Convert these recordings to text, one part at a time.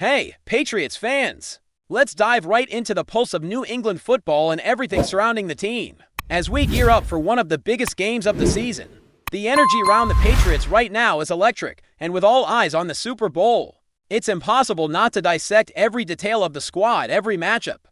Hey, Patriots fans! Let's dive right into the pulse of New England football and everything surrounding the team, as we gear up for one of the biggest games of the season. The energy around the Patriots right now is electric, and with all eyes on the Super Bowl, it's impossible not to dissect every detail of the squad, every matchup,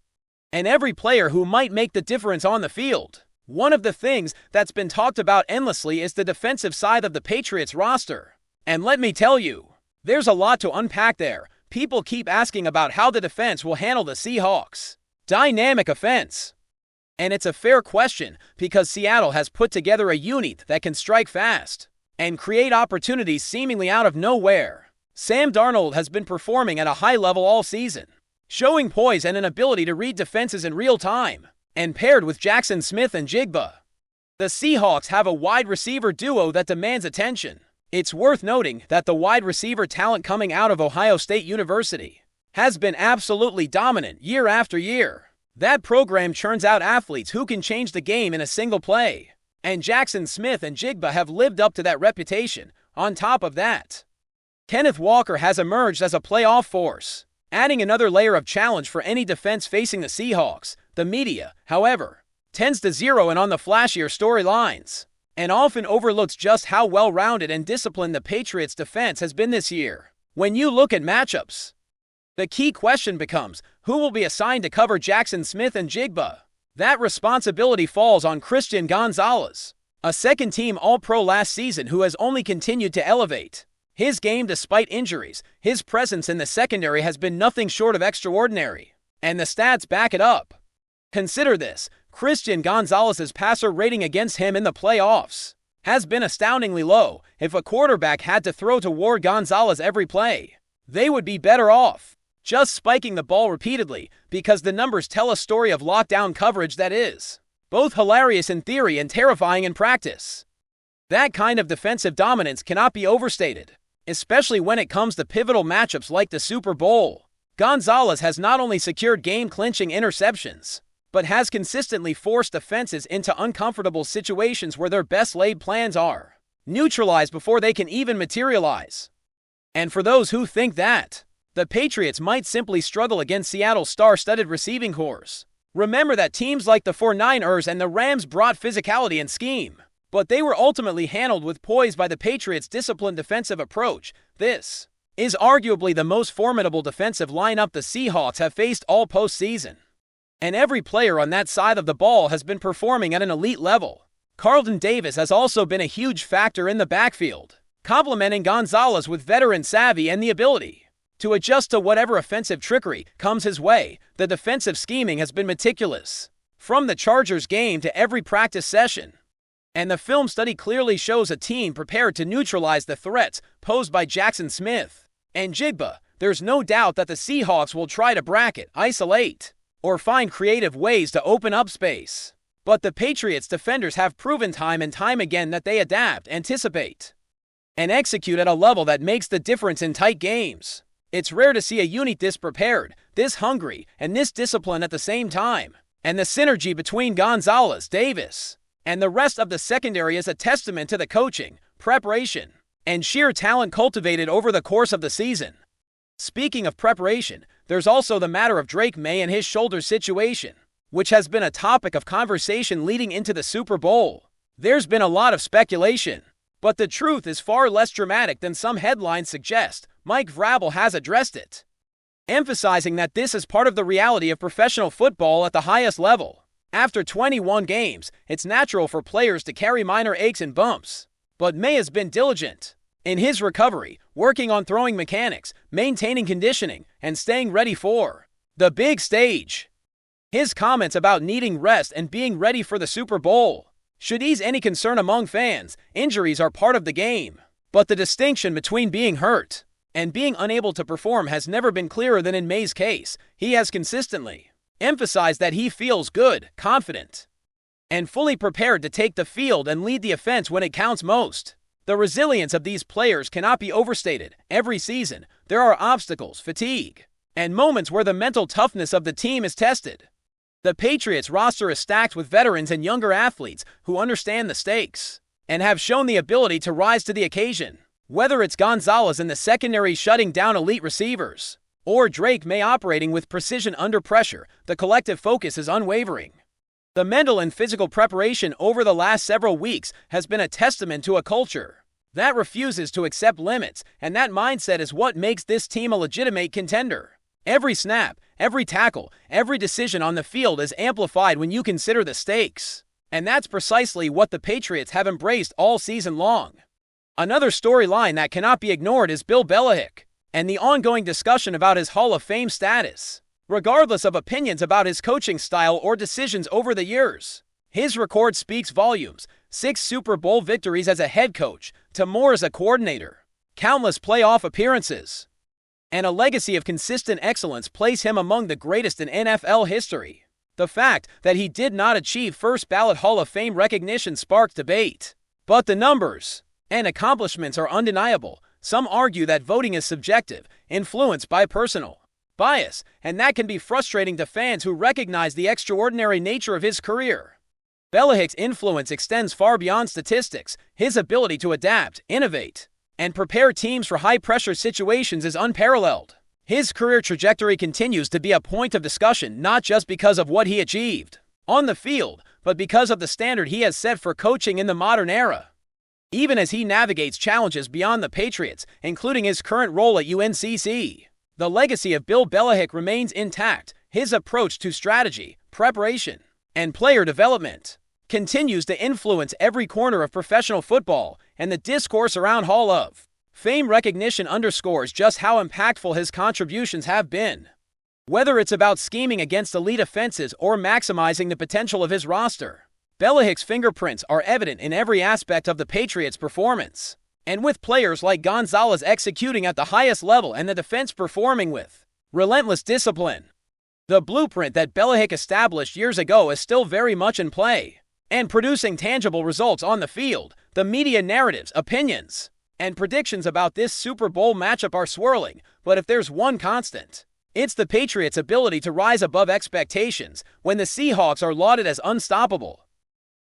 and every player who might make the difference on the field. One of the things that's been talked about endlessly is the defensive side of the Patriots roster. And let me tell you, there's a lot to unpack there. People keep asking about how the defense will handle the Seahawks' dynamic offense. And it's a fair question because Seattle has put together a unit that can strike fast and create opportunities seemingly out of nowhere. Sam Darnold has been performing at a high level all season, showing poise and an ability to read defenses in real time, and paired with Jackson Smith and Jigba, the Seahawks have a wide receiver duo that demands attention. It's worth noting that the wide receiver talent coming out of Ohio State University has been absolutely dominant year after year. That program churns out athletes who can change the game in a single play, and Jackson Smith and Jigba have lived up to that reputation. On top of that, Kenneth Walker has emerged as a playoff force, adding another layer of challenge for any defense facing the Seahawks. The media, however, tends to zero in on the flashier storylines, and often overlooks just how well-rounded and disciplined the Patriots' defense has been this year. When you look at matchups, the key question becomes, who will be assigned to cover Jackson Smith and Jigba? That responsibility falls on Christian Gonzalez, a second-team All-Pro last season who has only continued to elevate his game despite injuries. His presence in the secondary has been nothing short of extraordinary, and the stats back it up. Consider this. Christian Gonzalez's passer rating against him in the playoffs has been astoundingly low. If a quarterback had to throw toward Gonzalez every play, they would be better off just spiking the ball repeatedly, because the numbers tell a story of lockdown coverage that is both hilarious in theory and terrifying in practice. That kind of defensive dominance cannot be overstated, especially when it comes to pivotal matchups like the Super Bowl. Gonzalez has not only secured game-clinching interceptions, but has consistently forced defenses into uncomfortable situations where their best laid plans are neutralized before they can even materialize. And for those who think that the Patriots might simply struggle against Seattle's star-studded receiving corps, remember that teams like the 49ers and the Rams brought physicality and scheme, but they were ultimately handled with poise by the Patriots' disciplined defensive approach. This is arguably the most formidable defensive lineup the Seahawks have faced all postseason, and every player on that side of the ball has been performing at an elite level. Carlton Davis has also been a huge factor in the backfield, complementing Gonzalez with veteran savvy and the ability to adjust to whatever offensive trickery comes his way. The defensive scheming has been meticulous, from the Chargers game to every practice session, and the film study clearly shows a team prepared to neutralize the threats posed by Jackson Smith and Jigba. There's no doubt that the Seahawks will try to bracket, isolate, or find creative ways to open up space. But the Patriots' defenders have proven time and time again that they adapt, anticipate, and execute at a level that makes the difference in tight games. It's rare to see a unit this prepared, this hungry, and this disciplined at the same time. And the synergy between Gonzalez, Davis, and the rest of the secondary is a testament to the coaching, preparation, and sheer talent cultivated over the course of the season. Speaking of preparation, there's also the matter of Drake May and his shoulder situation, which has been a topic of conversation leading into the Super Bowl. There's been a lot of speculation, but the truth is far less dramatic than some headlines suggest. Mike Vrabel has addressed it, emphasizing that this is part of the reality of professional football at the highest level. After 21 games, it's natural for players to carry minor aches and bumps, but May has been diligent in his recovery, working on throwing mechanics, maintaining conditioning, and staying ready for the big stage. His comments about needing rest and being ready for the Super Bowl should ease any concern among fans. Injuries are part of the game, but the distinction between being hurt and being unable to perform has never been clearer than in May's case. He has consistently emphasized that he feels good, confident, and fully prepared to take the field and lead the offense when it counts most. The resilience of these players cannot be overstated. Every season, there are obstacles, fatigue, and moments where the mental toughness of the team is tested. The Patriots roster is stacked with veterans and younger athletes who understand the stakes and have shown the ability to rise to the occasion. Whether it's Gonzalez in the secondary shutting down elite receivers, or Drake may operating with precision under pressure, the collective focus is unwavering. The mental and physical preparation over the last several weeks has been a testament to a culture that refuses to accept limits, and that mindset is what makes this team a legitimate contender. Every snap, every tackle, every decision on the field is amplified when you consider the stakes. And that's precisely what the Patriots have embraced all season long. Another storyline that cannot be ignored is Bill Belichick and the ongoing discussion about his Hall of Fame status. Regardless of opinions about his coaching style or decisions over the years, his record speaks volumes. 6 Super Bowl victories as a head coach, to more as a coordinator, countless playoff appearances, and a legacy of consistent excellence place him among the greatest in NFL history. The fact that he did not achieve first-ballot Hall of Fame recognition sparked debate. But the numbers and accomplishments are undeniable. Some argue that voting is subjective, influenced by personal bias, and that can be frustrating to fans who recognize the extraordinary nature of his career. Belichick's influence extends far beyond statistics. His ability to adapt, innovate, and prepare teams for high-pressure situations is unparalleled. His career trajectory continues to be a point of discussion not just because of what he achieved on the field, but because of the standard he has set for coaching in the modern era. Even as he navigates challenges beyond the Patriots, including his current role at UNCC, the legacy of Bill Belichick remains intact. His approach to strategy, preparation, and player development continues to influence every corner of professional football, and the discourse around Hall of Fame recognition underscores just how impactful his contributions have been. Whether it's about scheming against elite offenses or maximizing the potential of his roster, Belichick's fingerprints are evident in every aspect of the Patriots' performance. And with players like Gonzalez executing at the highest level and the defense performing with relentless discipline, the blueprint that Belichick established years ago is still very much in play and producing tangible results on the field. The media narratives, opinions, and predictions about this Super Bowl matchup are swirling, but if there's one constant, it's the Patriots' ability to rise above expectations. When the Seahawks are lauded as unstoppable,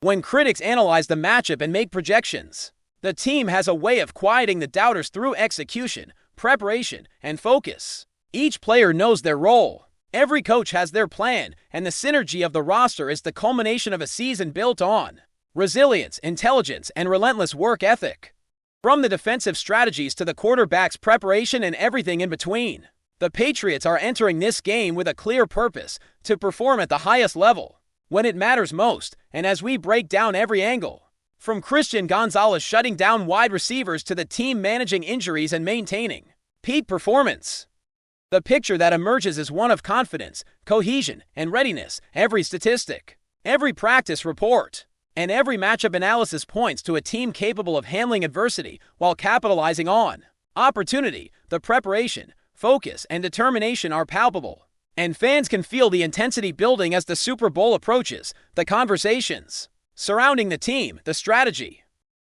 when critics analyze the matchup and make projections, the team has a way of quieting the doubters through execution, preparation, and focus. Each player knows their role. Every coach has their plan, and the synergy of the roster is the culmination of a season built on resilience, intelligence, and relentless work ethic. From the defensive strategies to the quarterback's preparation and everything in between, the Patriots are entering this game with a clear purpose: to perform at the highest level when it matters most. And as we break down every angle, from Christian Gonzalez shutting down wide receivers to the team managing injuries and maintaining peak performance, the picture that emerges is one of confidence, cohesion, and readiness. Every statistic, every practice report, and every matchup analysis points to a team capable of handling adversity while capitalizing on opportunity. The preparation, focus, and determination are palpable, and fans can feel the intensity building as the Super Bowl approaches. The conversations surrounding the team, the strategy,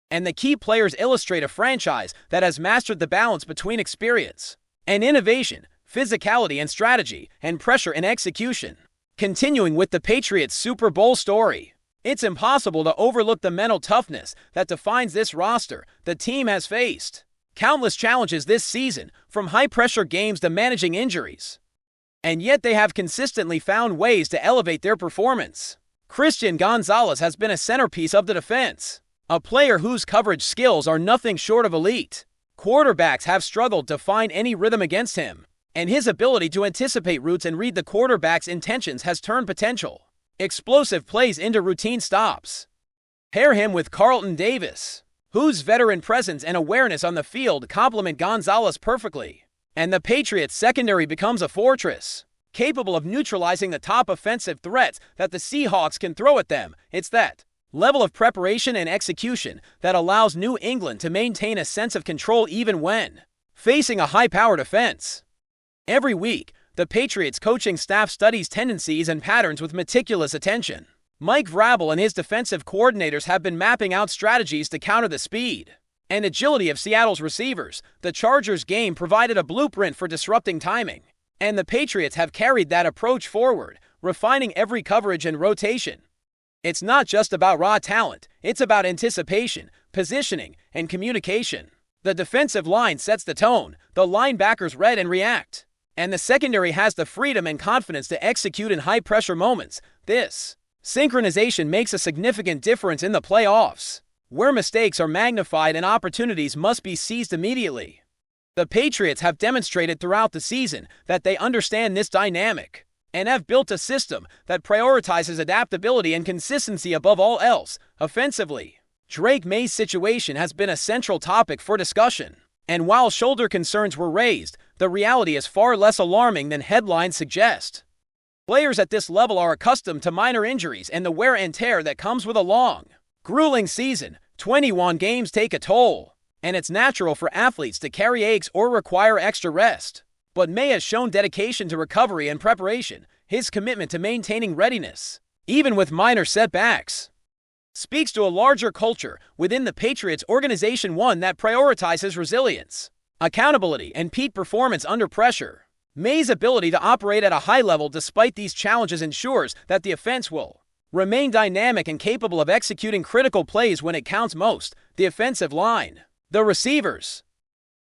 and the key players illustrate a franchise that has mastered the balance between experience and innovation, physicality and strategy, and pressure and execution. Continuing with the Patriots' Super Bowl story, it's impossible to overlook the mental toughness that defines this roster. The team has faced countless challenges this season, from high-pressure games to managing injuries, and yet they have consistently found ways to elevate their performance. Christian Gonzalez has been a centerpiece of the defense, a player whose coverage skills are nothing short of elite. Quarterbacks have struggled to find any rhythm against him, and his ability to anticipate routes and read the quarterback's intentions has turned potential explosive plays into routine stops. Pair him with Carlton Davis, whose veteran presence and awareness on the field complement Gonzalez perfectly, and the Patriots' secondary becomes a fortress, capable of neutralizing the top offensive threats that the Seahawks can throw at them. It's that level of preparation and execution that allows New England to maintain a sense of control even when facing a high-powered offense. Every week, the Patriots coaching staff studies tendencies and patterns with meticulous attention. Mike Vrabel and his defensive coordinators have been mapping out strategies to counter the speed and agility of Seattle's receivers. The Chargers game provided a blueprint for disrupting timing, and the Patriots have carried that approach forward, refining every coverage and rotation. It's not just about raw talent, it's about anticipation, positioning, and communication. The defensive line sets the tone, the linebackers read and react, and the secondary has the freedom and confidence to execute in high-pressure moments. This synchronization makes a significant difference in the playoffs, where mistakes are magnified and opportunities must be seized immediately. The Patriots have demonstrated throughout the season that they understand this dynamic and have built a system that prioritizes adaptability and consistency above all else. Offensively, Drake May's situation has been a central topic for discussion, and while shoulder concerns were raised, the reality is far less alarming than headlines suggest. Players at this level are accustomed to minor injuries and the wear and tear that comes with a long, grueling season. 21 games take a toll, and it's natural for athletes to carry aches or require extra rest. But May has shown dedication to recovery and preparation. His commitment to maintaining readiness, even with minor setbacks, speaks to a larger culture within the Patriots organization, one that prioritizes resilience, accountability, and peak performance under pressure. May's ability to operate at a high level despite these challenges ensures that the offense will remain dynamic and capable of executing critical plays when it counts most. The offensive line, the receivers,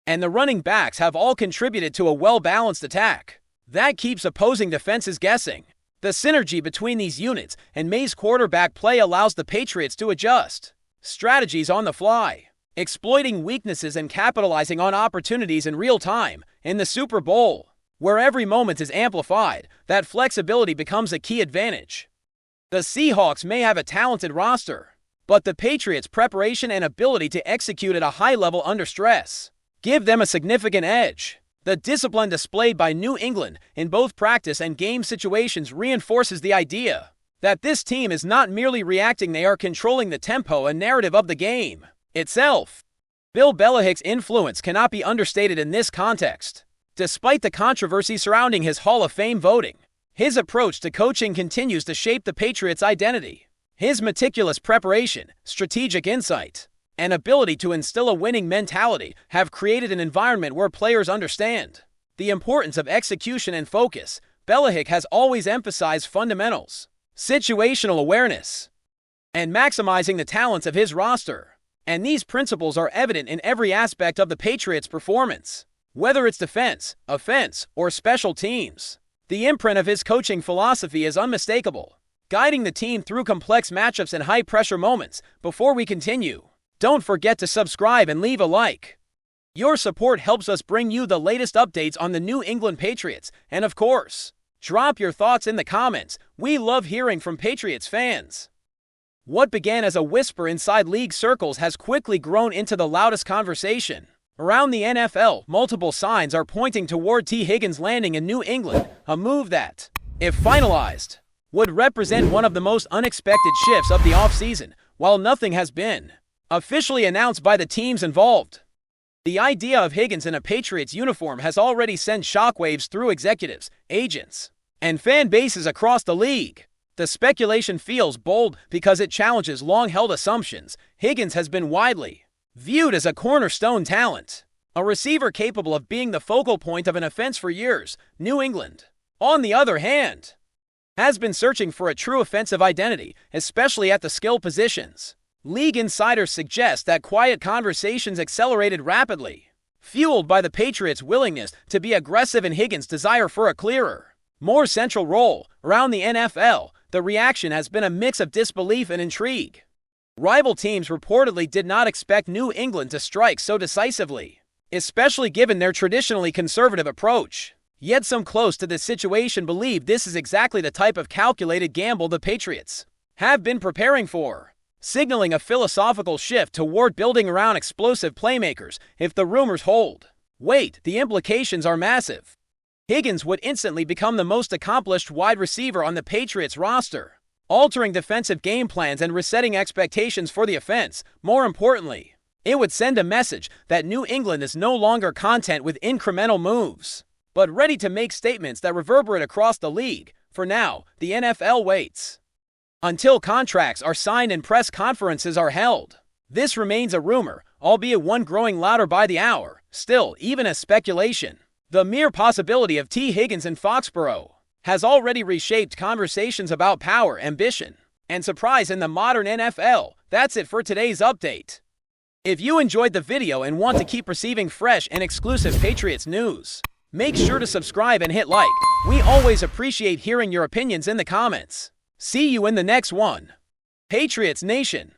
and the running backs have all contributed to a well-balanced attack that keeps opposing defenses guessing. The synergy between these units and May's quarterback play allows the Patriots to adjust strategies on the fly, exploiting weaknesses and capitalizing on opportunities in real time. In the Super Bowl, where every moment is amplified, that flexibility becomes a key advantage. The Seahawks may have a talented roster, but the Patriots' preparation and ability to execute at a high level under stress give them a significant edge. The discipline displayed by New England in both practice and game situations reinforces the idea that this team is not merely reacting, they are controlling the tempo and narrative of the game itself. Bill Belichick's influence cannot be understated in this context. Despite the controversy surrounding his Hall of Fame voting, his approach to coaching continues to shape the Patriots' identity. His meticulous preparation, strategic insight, and ability to instill a winning mentality have created an environment where players understand the importance of execution and focus. Belichick has always emphasized fundamentals, situational awareness, and maximizing the talents of his roster, and these principles are evident in every aspect of the Patriots' performance. Whether it's defense, offense, or special teams, the imprint of his coaching philosophy is unmistakable, guiding the team through complex matchups and high-pressure moments. Before we continue, don't forget to subscribe and leave a like. Your support helps us bring you the latest updates on the New England Patriots, and of course, drop your thoughts in the comments. We love hearing from Patriots fans. What began as a whisper inside league circles has quickly grown into the loudest conversation around the NFL. Multiple signs are pointing toward Higgins landing in New England, a move that, if finalized, would represent one of the most unexpected shifts of the offseason. While nothing has been officially announced by the teams involved, the idea of Higgins in a Patriots uniform has already sent shockwaves through executives, agents, and fan bases across the league. The speculation feels bold because it challenges long-held assumptions. Higgins has been widely viewed as a cornerstone talent, a receiver capable of being the focal point of an offense for years. New England, on the other hand, has been searching for a true offensive identity, especially at the skill positions. League insiders suggest that quiet conversations accelerated rapidly, fueled by the Patriots' willingness to be aggressive and Higgins' desire for a clearer, more central role. Around the NFL, the reaction has been a mix of disbelief and intrigue. Rival teams reportedly did not expect New England to strike so decisively, especially given their traditionally conservative approach. Yet some close to the situation believe this is exactly the type of calculated gamble the Patriots have been preparing for, signaling a philosophical shift toward building around explosive playmakers. If the rumors hold weight, the implications are massive. Higgins would instantly become the most accomplished wide receiver on the Patriots roster, altering defensive game plans and resetting expectations for the offense. More importantly, it would send a message that New England is no longer content with incremental moves, but ready to make statements that reverberate across the league. For now, the NFL waits until contracts are signed and press conferences are held. This remains a rumor, albeit one growing louder by the hour. Still, even as speculation, the mere possibility of Higgins in Foxborough has already reshaped conversations about power, ambition, and surprise in the modern NFL. That's it for today's update. If you enjoyed the video and want to keep receiving fresh and exclusive Patriots news, Make sure to subscribe and hit like. We always appreciate hearing your opinions in the comments. See you in the next one. Patriots Nation.